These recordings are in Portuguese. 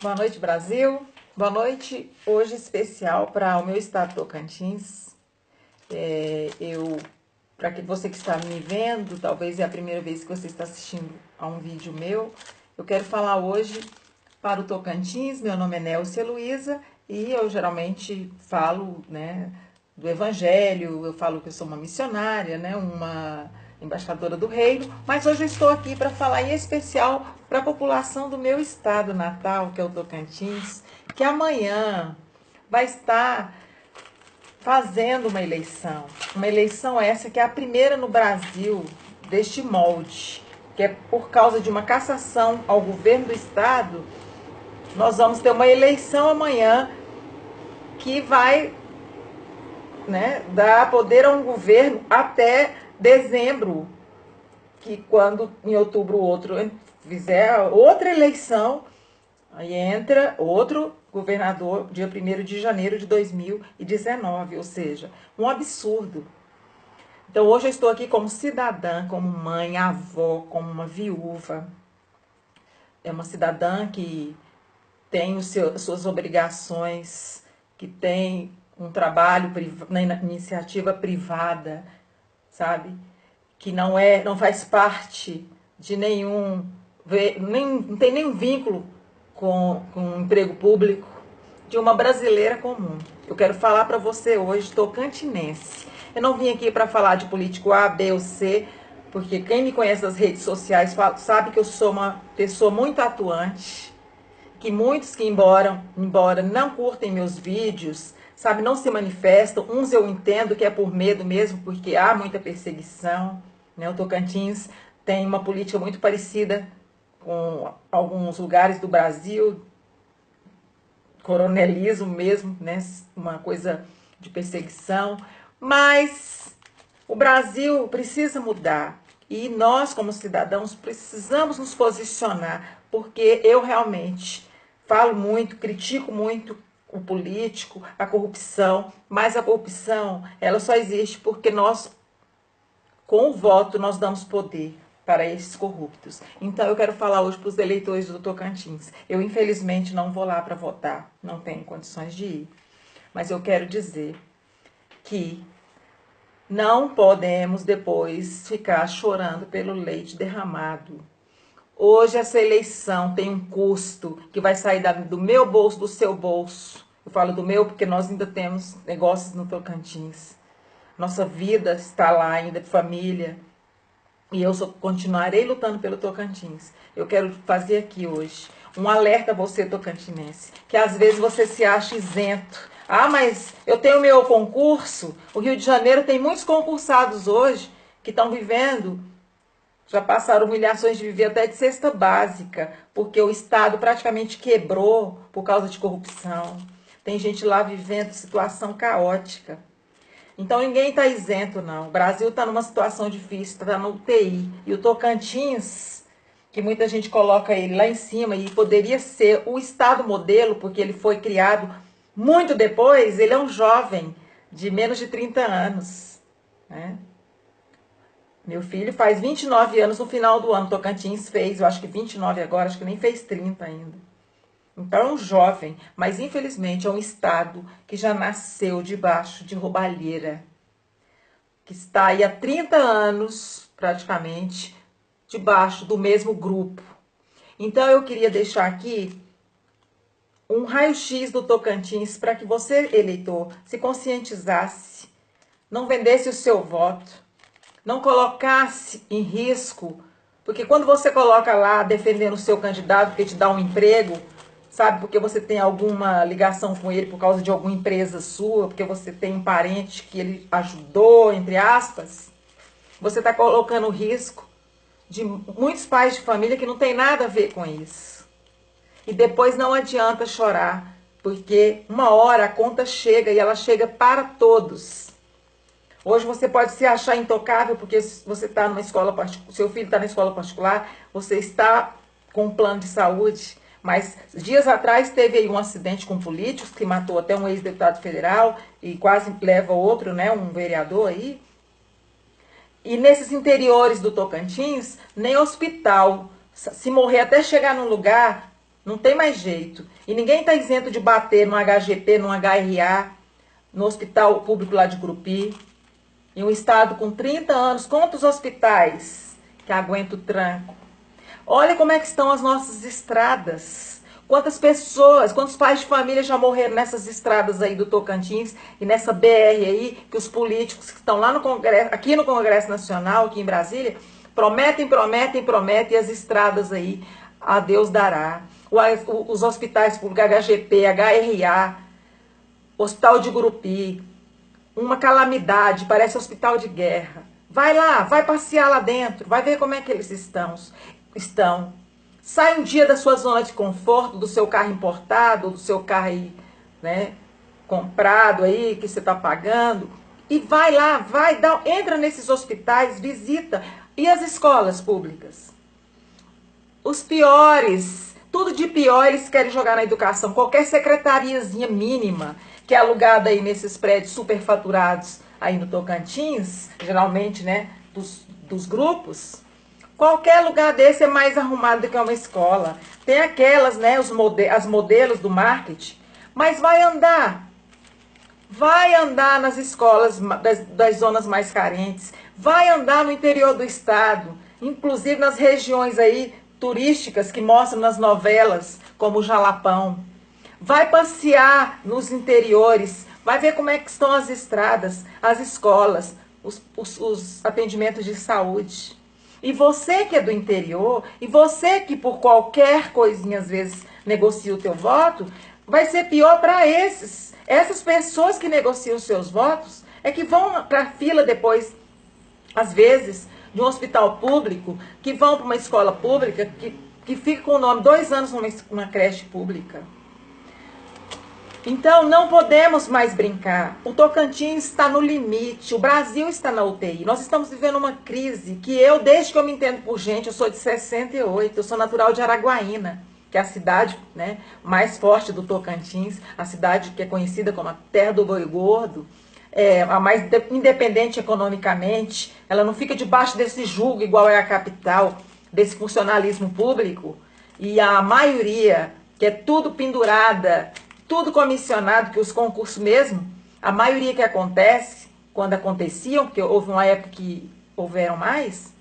Boa noite, Brasil. Boa noite, hoje especial para o meu estado Tocantins. Para que você que está me vendo, talvez é a primeira vez que você está assistindo a um vídeo meu, eu quero falar hoje para o Tocantins. Meu nome é Nélcia Luiza e eu geralmente falo, né, do Evangelho, eu falo que eu sou uma missionária, né, uma embaixadora do reino, mas hoje eu estou aqui para falar em especial para a população do meu estado natal, que é o Tocantins, que amanhã vai estar fazendo uma eleição essa que é a primeira no Brasil deste molde, que é por causa de uma cassação ao governo do estado. Nós vamos ter uma eleição amanhã que vai, né, dar poder a um governo até dezembro, que quando em outubro o outro fizer outra eleição, aí entra outro governador dia 1º de janeiro de 2019, ou seja, um absurdo. Então hoje eu estou aqui como cidadã, como mãe, avó, como uma viúva. É uma cidadã que tem suas obrigações, que tem um trabalho na iniciativa privada, sabe? Que não faz parte de não tem nenhum vínculo com um emprego público, de uma brasileira comum. Eu quero falar para você hoje, tocantinense. Eu não vim aqui para falar de político A, B ou C, porque quem me conhece nas redes sociais sabe que eu sou uma pessoa muito atuante, que muitos que embora não curtem meus vídeos, sabe, não se manifestam. Uns eu entendo que é por medo mesmo, porque há muita perseguição, né? O Tocantins tem uma política muito parecida com alguns lugares do Brasil, coronelismo mesmo, né? Uma coisa de perseguição, mas o Brasil precisa mudar e nós, como cidadãos, precisamos nos posicionar, porque eu realmente falo muito, critico muito o político, a corrupção, mas a corrupção, ela só existe porque nós, com o voto, nós damos poder para esses corruptos. Então eu quero falar hoje para os eleitores do Tocantins. Eu infelizmente não vou lá para votar, não tenho condições de ir. Mas eu quero dizer que não podemos depois ficar chorando pelo leite derramado. Hoje essa eleição tem um custo que vai sair do meu bolso, do seu bolso. Eu falo do meu porque nós ainda temos negócios no Tocantins. Nossa vida está lá ainda, família. E eu continuarei lutando pelo Tocantins. Eu quero fazer aqui hoje um alerta a você, tocantinense, que às vezes você se acha isento. Ah, mas eu tenho meu concurso. O Rio de Janeiro tem muitos concursados hoje que estão vivendo, já passaram humilhações de viver até de cesta básica, porque o Estado praticamente quebrou por causa de corrupção. Tem gente lá vivendo situação caótica. Então ninguém está isento, não. O Brasil está numa situação difícil, está no UTI. E o Tocantins, que muita gente coloca ele lá em cima, e poderia ser o estado modelo, porque ele foi criado muito depois, ele é um jovem de menos de 30 anos. Né? Meu filho faz 29 anos no final do ano. Tocantins fez, eu acho que 29 agora, acho que nem fez 30 ainda. Então é um jovem, mas infelizmente é um estado que já nasceu debaixo de roubalheira, que está aí há 30 anos, praticamente, debaixo do mesmo grupo. Então eu queria deixar aqui um raio-x do Tocantins para que você, eleitor, se conscientizasse, não vendesse o seu voto, não colocasse em risco, porque quando você coloca lá defendendo o seu candidato porque te dá um emprego, sabe, porque você tem alguma ligação com ele por causa de alguma empresa sua, porque você tem um parente que ele ajudou, entre aspas, você está colocando o risco de muitos pais de família que não tem nada a ver com isso. E depois não adianta chorar, porque uma hora a conta chega e ela chega para todos. Hoje você pode se achar intocável porque você está numa escola particular, seu filho está na escola particular, você está com um plano de saúde, mas dias atrás teve aí um acidente com políticos que matou até um ex-deputado federal e quase leva outro, né, um vereador aí. E nesses interiores do Tocantins, nem hospital, se morrer até chegar num lugar, Não tem mais jeito. E ninguém está isento de bater no HGP, no HRA, no hospital público lá de Gurupi. Em um estado com 30 anos, quantos hospitais que aguentam o tranco? Olha como é que estão as nossas estradas. Quantas pessoas, quantos pais de família já morreram nessas estradas aí do Tocantins e nessa BR aí, que os políticos que estão lá no Congresso, aqui no Congresso Nacional, aqui em Brasília, prometem, prometem, prometem, e as estradas aí, a Deus dará. Os hospitais públicos, HGP, HRA, Hospital de Gurupi, uma calamidade, parece hospital de guerra. Vai lá, vai passear lá dentro, vai ver como é que eles estão. Sai um dia da sua zona de conforto, do seu carro importado, do seu carro aí, né, comprado aí, que você está pagando, e vai lá, entra nesses hospitais, visita. E as escolas públicas? Os piores, tudo de pior eles querem jogar na educação. Qualquer secretariazinha mínima que é alugada aí nesses prédios superfaturados aí no Tocantins, geralmente, né, dos grupos, qualquer lugar desse é mais arrumado do que uma escola. Tem aquelas, né, as modelos do marketing, mas vai andar nas escolas das zonas mais carentes, vai andar no interior do estado, inclusive nas regiões aí turísticas que mostram nas novelas, como o Jalapão. Vai passear nos interiores, vai ver como é que estão as estradas, as escolas, os atendimentos de saúde. E você que é do interior, e você que por qualquer coisinha às vezes negocia o teu voto, vai ser pior para essas pessoas que negociam os seus votos, é que vão para a fila depois, às vezes, de um hospital público, que vão para uma escola pública, que fica com o nome 2 anos numa creche pública. Então, não podemos mais brincar. O Tocantins está no limite, o Brasil está na UTI. Nós estamos vivendo uma crise que desde que eu me entendo por gente, eu sou de 68, eu sou natural de Araguaína, que é a cidade, né, mais forte do Tocantins, a cidade que é conhecida como a terra do boi gordo, a mais independente economicamente, ela não fica debaixo desse jugo igual é a capital, desse funcionalismo público, e a maioria, que é tudo pendurada, tudo comissionado, que os concursos mesmo, a maioria que acontece, quando aconteciam, porque houve uma época que houveram mais,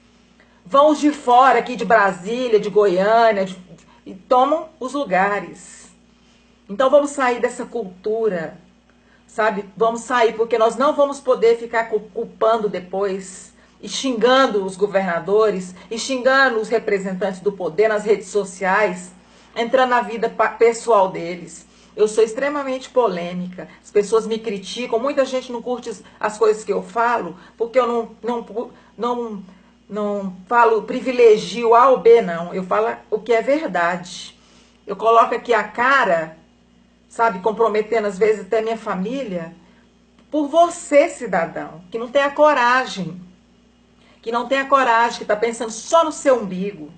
vão os de fora, aqui de Brasília, de Goiânia, e tomam os lugares. Então vamos sair dessa cultura, sabe? Vamos sair, porque nós não vamos poder ficar culpando depois, e xingando os governadores, e xingando os representantes do poder nas redes sociais, entrando na vida pessoal deles. Eu sou extremamente polêmica, as pessoas me criticam, muita gente não curte as coisas que eu falo, porque eu não falo, privilegio A ou B, não. Eu falo o que é verdade. Eu coloco aqui a cara, sabe, comprometendo às vezes até minha família, por você, cidadão, que não tem a coragem, que está pensando só no seu umbigo.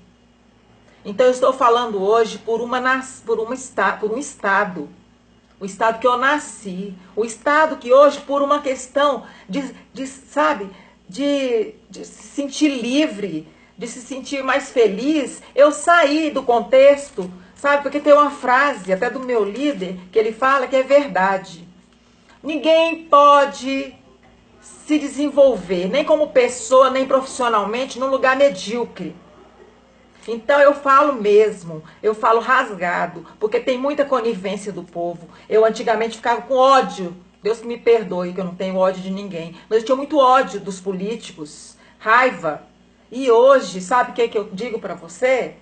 Então eu estou falando hoje por um estado, o estado que eu nasci, o estado que hoje, por uma questão de se sentir livre, de se sentir mais feliz, eu saí do contexto, sabe? Porque tem uma frase até do meu líder que ele fala que é verdade. Ninguém pode se desenvolver, nem como pessoa, nem profissionalmente, num lugar medíocre. Então eu falo mesmo, eu falo rasgado, porque tem muita conivência do povo. Eu antigamente ficava com ódio, Deus que me perdoe que eu não tenho ódio de ninguém, mas eu tinha muito ódio dos políticos, raiva. E hoje, sabe o que eu digo para você?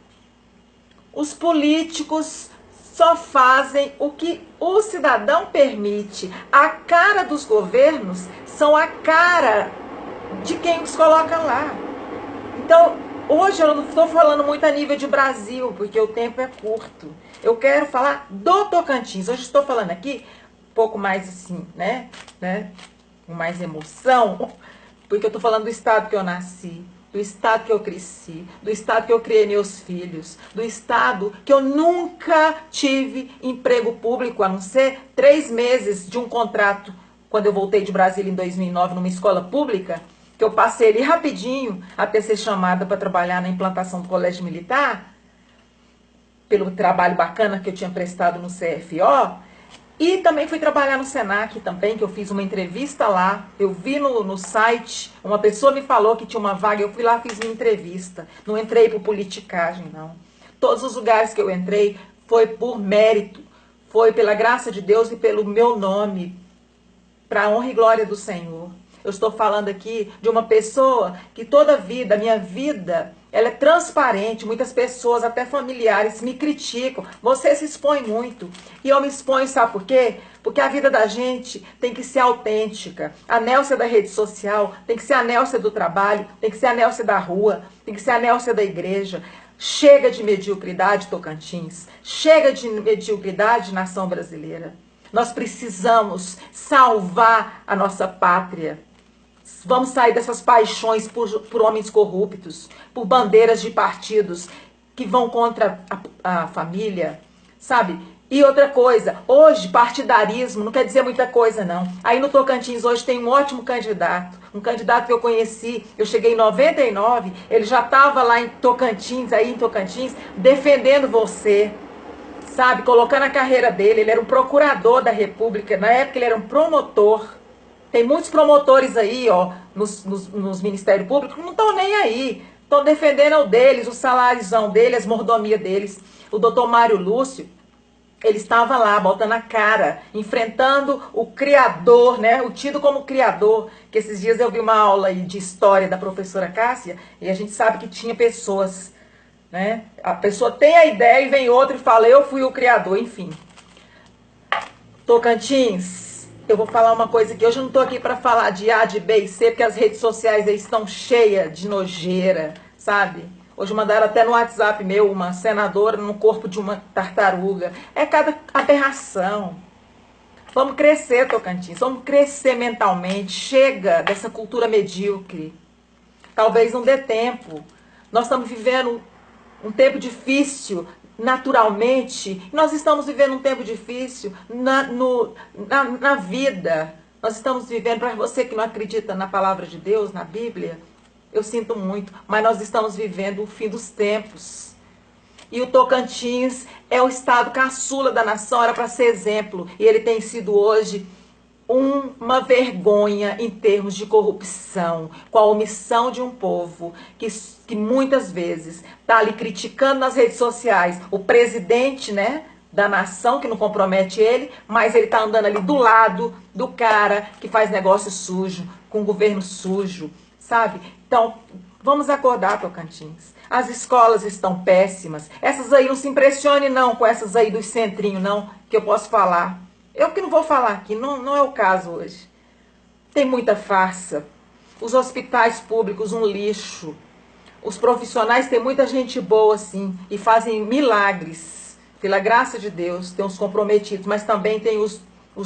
Os políticos só fazem o que o cidadão permite. A cara dos governos são a cara de quem os coloca lá. Então, hoje eu não estou falando muito a nível de Brasil, porque o tempo é curto. Eu quero falar do Tocantins. Hoje estou falando aqui um pouco mais assim, né? Com mais emoção, porque eu estou falando do estado que eu nasci, do estado que eu cresci, do estado que eu criei meus filhos, do estado que eu nunca tive emprego público, a não ser 3 meses de um contrato, quando eu voltei de Brasília em 2009, numa escola pública, que eu passei ali rapidinho até ser chamada para trabalhar na implantação do colégio militar. pelo trabalho bacana que eu tinha prestado no CFO. E também fui trabalhar no Senac também, que eu fiz uma entrevista lá. Eu vi no site, uma pessoa me falou que tinha uma vaga, eu fui lá, fiz minha entrevista. Não entrei por politicagem, não. Todos os lugares que eu entrei foi por mérito, foi pela graça de Deus e pelo meu nome, para a honra e glória do Senhor. Eu estou falando aqui de uma pessoa que toda a vida, minha vida, ela é transparente. Muitas pessoas, até familiares, me criticam. Você se expõe muito. E eu me exponho, sabe por quê? Porque a vida da gente tem que ser autêntica. A Nélcia da rede social tem que ser a Nélcia do trabalho, tem que ser a Nélcia da rua, tem que ser a Nélcia da igreja. Chega de mediocridade, Tocantins. Chega de mediocridade, nação brasileira. Nós precisamos salvar a nossa pátria. Vamos sair dessas paixões por homens corruptos, por bandeiras de partidos que vão contra a família, sabe? E outra coisa, hoje partidarismo não quer dizer muita coisa, não. Aí no Tocantins hoje tem um ótimo candidato, um candidato que eu conheci, eu cheguei em 99, ele já estava lá em Tocantins, defendendo você, sabe? Colocando a carreira dele, ele era um procurador da República, na época ele era um promotor. Tem muitos promotores aí, ó, nos Ministérios Públicos, que não estão nem aí. Estão defendendo o deles, o saláriozão deles, as mordomias deles. O doutor Mário Lúcio, ele estava lá, botando a cara, enfrentando o criador, né? O tido como criador. Que esses dias eu vi uma aula aí de história da professora Cássia, e a gente sabe que tinha pessoas, né? A pessoa tem a ideia e vem outro e fala, eu fui o criador, enfim. Tocantins, eu vou falar uma coisa aqui. Hoje eu não estou aqui para falar de A, de B e C, porque as redes sociais aí estão cheias de nojeira, sabe? Hoje mandaram até no WhatsApp meu uma senadora no corpo de uma tartaruga. É cada aberração. Vamos crescer, Tocantins. Vamos crescer mentalmente. Chega dessa cultura medíocre. Talvez não dê tempo. Nós estamos vivendo um tempo difícil. Naturalmente, nós estamos vivendo um tempo difícil na vida. Nós estamos vivendo, para você que não acredita na palavra de Deus, na Bíblia, eu sinto muito, mas nós estamos vivendo o fim dos tempos. E o Tocantins é o estado caçula da nação, era para ser exemplo, e ele tem sido hoje uma vergonha em termos de corrupção, com a omissão de um povo que muitas vezes está ali criticando nas redes sociais o presidente, né, da nação, que não compromete ele, mas ele está andando ali do lado do cara que faz negócio sujo, com governo sujo, sabe? Então, vamos acordar, Tocantins. As escolas estão péssimas. Essas aí, não se impressione não com essas aí dos centrinhos, não, que eu posso falar. Eu que não vou falar aqui, não é o caso hoje. Tem muita farsa. Os hospitais públicos, um lixo. Os profissionais, tem muita gente boa, sim, e fazem milagres. Pela graça de Deus, tem os comprometidos, mas também tem os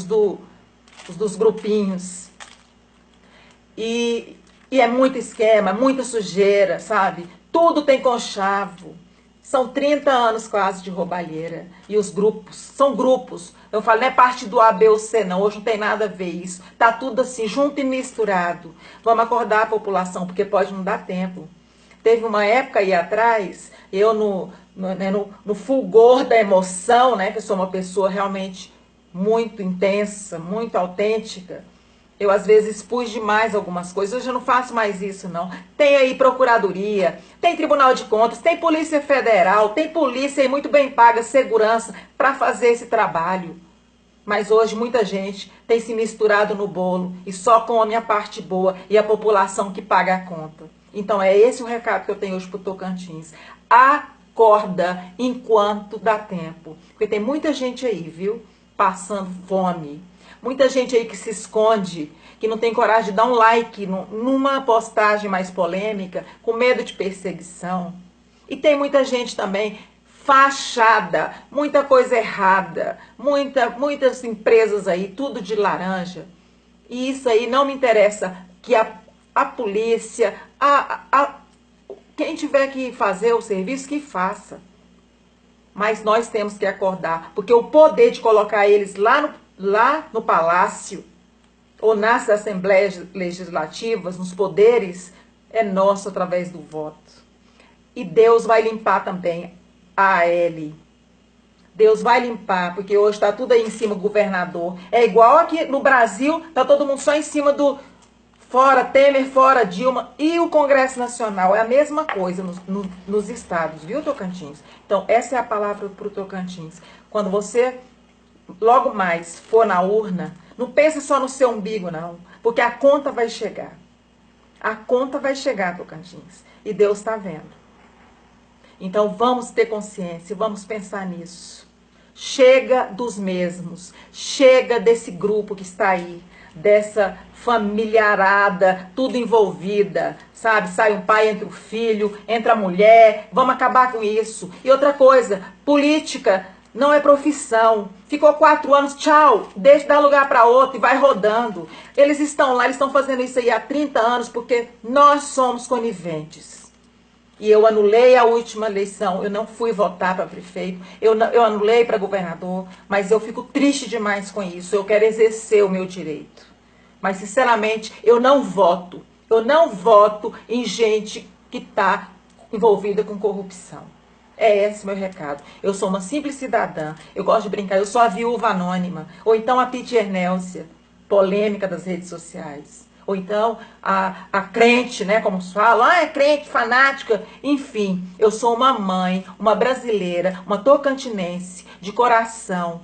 dos grupinhos. E é muito esquema, muita sujeira, sabe? Tudo tem conchavo. São 30 anos quase de roubalheira. E os grupos, são grupos. Eu falo, não é parte do A, B ou C, não. Hoje não tem nada a ver isso. Tá tudo assim, junto e misturado. Vamos acordar a população, porque pode não dar tempo. Teve uma época aí atrás, eu no fulgor da emoção, né? Que eu sou uma pessoa realmente muito intensa, muito autêntica. Eu, às vezes, expus demais algumas coisas. Hoje eu não faço mais isso, não. Tem aí procuradoria, tem Tribunal de Contas, tem Polícia Federal, tem polícia aí muito bem paga, segurança, para fazer esse trabalho. Mas hoje muita gente tem se misturado no bolo e só come a parte boa e a população que paga a conta. Então é esse o recado que eu tenho hoje para o Tocantins. Acorda enquanto dá tempo. Porque tem muita gente aí, viu? Passando fome. Muita gente aí que se esconde, que não tem coragem de dar um like numa postagem mais polêmica, com medo de perseguição. E tem muita gente também fachada, muita coisa errada, muitas empresas aí, tudo de laranja. E isso aí não me interessa, que a polícia, quem tiver que fazer o serviço, que faça. Mas nós temos que acordar, porque o poder de colocar eles lá no palácio, ou nas assembleias legislativas, nos poderes, é nosso através do voto. E Deus vai limpar também a AL. Deus vai limpar, porque hoje está tudo aí em cima do governador. É igual aqui no Brasil, está todo mundo só em cima do fora Temer, fora Dilma. E o Congresso Nacional é a mesma coisa nos estados, viu, Tocantins? Então, essa é a palavra para o Tocantins. Quando você, logo mais, for na urna, não pense só no seu umbigo, não. Porque a conta vai chegar. A conta vai chegar, Tocantins. E Deus está vendo. Então, vamos ter consciência, vamos pensar nisso. Chega dos mesmos. Chega desse grupo que está aí. Dessa familiarada, tudo envolvida, sabe? Sai um pai, entra o filho, entra a mulher. Vamos acabar com isso. E outra coisa, política não é profissão. Ficou 4 anos, tchau, deixa de dar lugar para outro e vai rodando. Eles estão lá, eles estão fazendo isso aí há 30 anos porque nós somos coniventes. E eu anulei a última eleição, eu não fui votar para prefeito, eu anulei para governador, mas eu fico triste demais com isso, eu quero exercer o meu direito. Mas, sinceramente, eu não voto em gente que está envolvida com corrupção. É esse meu recado. Eu sou uma simples cidadã, eu gosto de brincar, eu sou a viúva anônima, ou então a Piti Ernelcia, polêmica das redes sociais. Ou então a crente, né, como se fala, é crente, fanática. Enfim, eu sou uma mãe, uma brasileira, uma tocantinense de coração.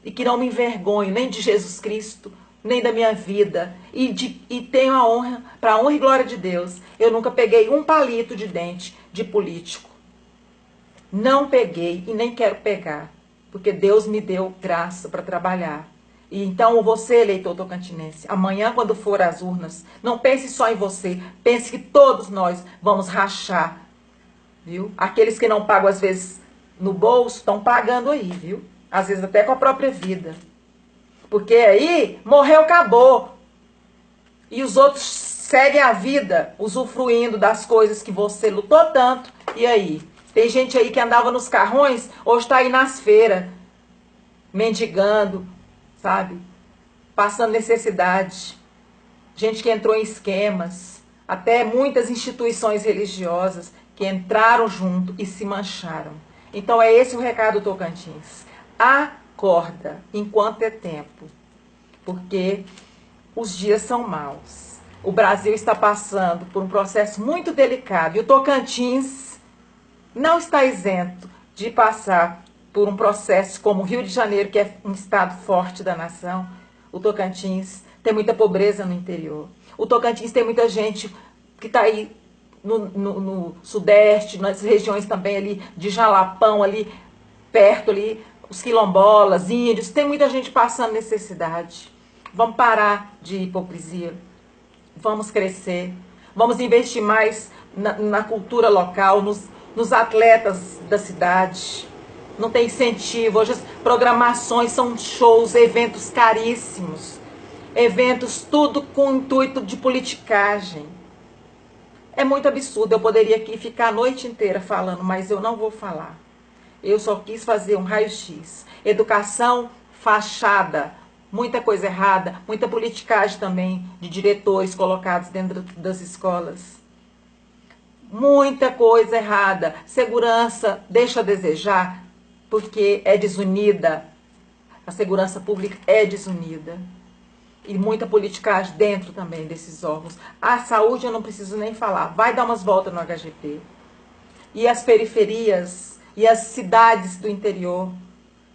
E que não me envergonho nem de Jesus Cristo, nem da minha vida. E tenho a honra, para a honra e glória de Deus, eu nunca peguei um palito de dente de político. Não peguei e nem quero pegar. Porque Deus me deu graça para trabalhar. E então você, eleitor tocantinense, amanhã quando for às urnas, não pense só em você, pense que todos nós vamos rachar, viu? Aqueles que não pagam às vezes no bolso, estão pagando aí, viu? Às vezes até com a própria vida. Porque aí, morreu, acabou. E os outros seguem a vida, usufruindo das coisas que você lutou tanto. E aí? Tem gente aí que andava nos carrões, hoje está aí nas feiras, mendigando, sabe? Passando necessidade. Gente que entrou em esquemas. Até muitas instituições religiosas que entraram junto e se mancharam. Então é esse o recado, Tocantins. Acorda enquanto é tempo. Porque os dias são maus. O Brasil está passando por um processo muito delicado. E o Tocantins não está isento de passar por um processo como o Rio de Janeiro, que é um estado forte da nação. O Tocantins tem muita pobreza no interior. O Tocantins tem muita gente que está aí no sudeste, nas regiões também ali de Jalapão, ali perto, ali, os quilombolas, índios. Tem muita gente passando necessidade. Vamos parar de hipocrisia. Vamos crescer. Vamos investir mais na cultura local, nos atletas da cidade. Não tem incentivo. Hoje as programações são shows, eventos caríssimos. Eventos tudo com o intuito de politicagem. É muito absurdo. Eu poderia aqui ficar a noite inteira falando, mas eu não vou falar. Eu só quis fazer um raio-x. Educação, fachada, muita coisa errada, muita politicagem também de diretores colocados dentro das escolas. Muita coisa errada. Segurança deixa a desejar, porque é desunida. A segurança pública é desunida. E muita politicagem dentro também desses órgãos. A saúde eu não preciso nem falar. Vai dar umas voltas no HGP. E as periferias e as cidades do interior,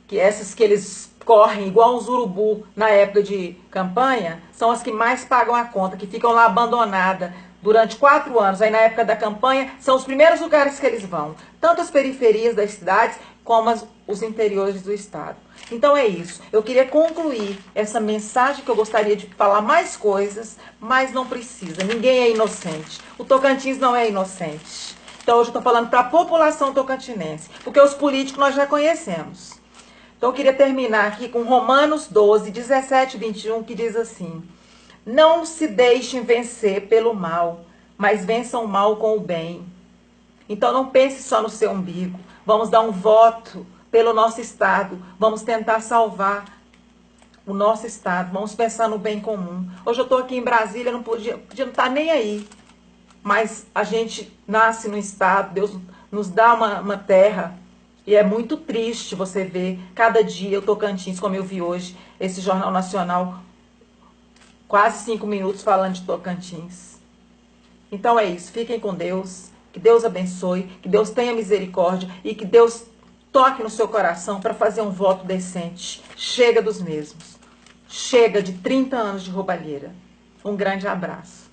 que essas que eles correm igual uns urubu na época de campanha, são as que mais pagam a conta, que ficam lá abandonadas durante 4 anos. Aí na época da campanha são os primeiros lugares que eles vão. Tanto as periferias das cidades como os interiores do estado. Então é isso. Eu queria concluir essa mensagem, que eu gostaria de falar mais coisas, mas não precisa. Ninguém é inocente. O Tocantins não é inocente. Então hoje eu estou falando para a população tocantinense, porque os políticos nós já conhecemos. Então eu queria terminar aqui com Romanos 12, 17 e 21, que diz assim: não se deixem vencer pelo mal, mas vençam o mal com o bem. Então não pense só no seu umbigo. Vamos dar um voto pelo nosso estado. Vamos tentar salvar o nosso estado. Vamos pensar no bem comum. Hoje eu estou aqui em Brasília, não podia não estar nem aí. Mas a gente nasce no estado, Deus nos dá uma terra E é muito triste você ver cada dia o Tocantins, como eu vi hoje, esse Jornal Nacional, quase 5 minutos falando de Tocantins. Então é isso, fiquem com Deus, que Deus abençoe, que Deus tenha misericórdia e que Deus toque no seu coração para fazer um voto decente. Chega dos mesmos. Chega de 30 anos de roubalheira. Um grande abraço.